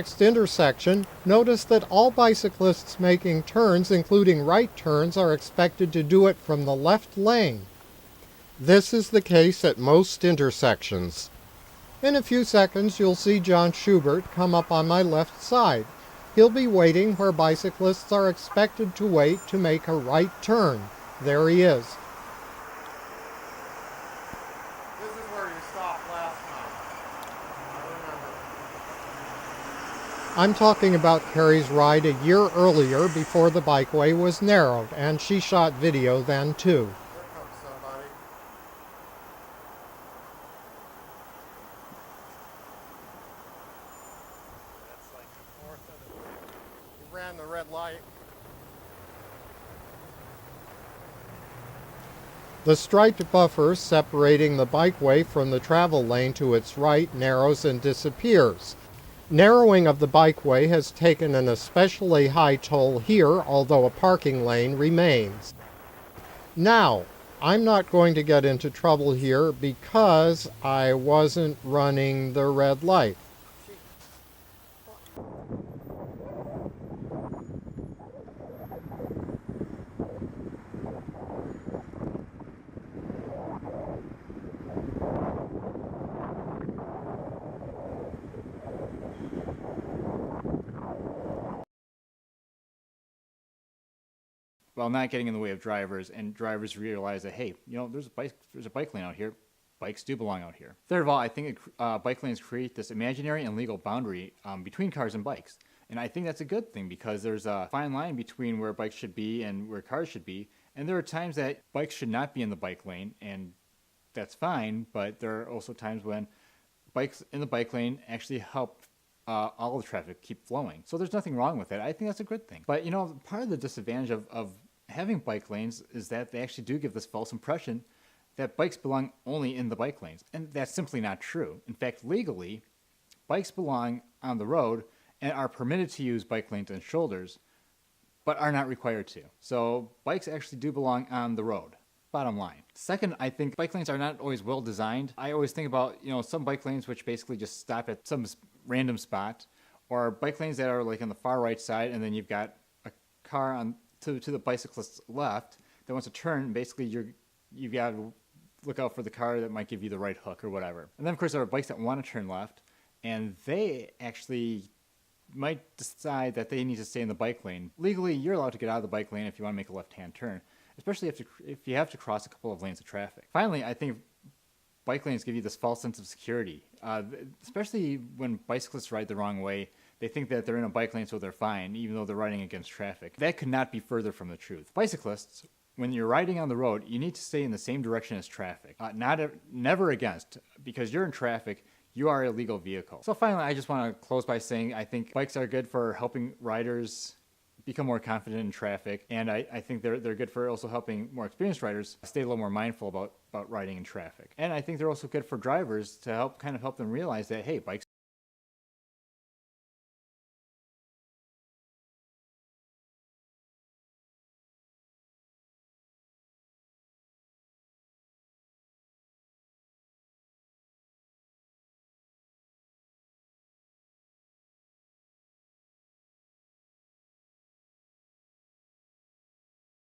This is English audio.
next intersection, notice that all bicyclists making turns, including right turns, are expected to do it from the left lane. This is the case at most intersections. In a few seconds, you'll see John Schubert come up on my left side. He'll be waiting where bicyclists are expected to wait to make a right turn. There he is. This is where you stopped last time. I remember. I'm talking about Carrie's ride a year earlier before the bikeway was narrowed, and she shot video then too. Here comes somebody. That's like north of the... He ran the red light. The striped buffer separating the bikeway from the travel lane to its right narrows and disappears. Narrowing of the bikeway has taken an especially high toll here, although a parking lane remains. Now, I'm not going to get into trouble here because I wasn't running the red light. While not getting in the way of drivers, and drivers realize that, hey, there's a bike lane out here. Bikes do belong out here. Third of all, I think bike lanes create this imaginary and legal boundary between cars and bikes. And I think that's a good thing because there's a fine line between where bikes should be and where cars should be. And there are times that bikes should not be in the bike lane, and that's fine. But there are also times when bikes in the bike lane actually help all the traffic keep flowing. So there's nothing wrong with it. I think that's a good thing. But part of the disadvantage of having bike lanes is that they actually do give this false impression that bikes belong only in the bike lanes. And that's simply not true. In fact, legally, bikes belong on the road and are permitted to use bike lanes and shoulders, but are not required to. So bikes actually do belong on the road. Bottom line. Second, I think bike lanes are not always well designed. I always think about, some bike lanes which basically just stop at some random spot, or bike lanes that are like on the far right side, and then you've got a car on to the bicyclist's left that wants to turn. Basically, you've got to look out for the car that might give you the right hook or whatever. And then, of course, there are bikes that want to turn left, and they actually might decide that they need to stay in the bike lane. Legally, you're allowed to get out of the bike lane if you want to make a left-hand turn, especially if you have to cross a couple of lanes of traffic. Finally, I think bike lanes give you this false sense of security, especially when bicyclists ride the wrong way. They think that they're in a bike lane so they're fine, even though they're riding against traffic. That could not be further from the truth. Bicyclists, when you're riding on the road, you need to stay in the same direction as traffic, never against, because you're in traffic. You are a legal vehicle. So finally, I just want to close by saying I think bikes are good for helping riders become more confident in traffic, and I think they're good for also helping more experienced riders stay a little more mindful about riding in traffic. And I think they're also good for drivers to help them realize that, hey, bikes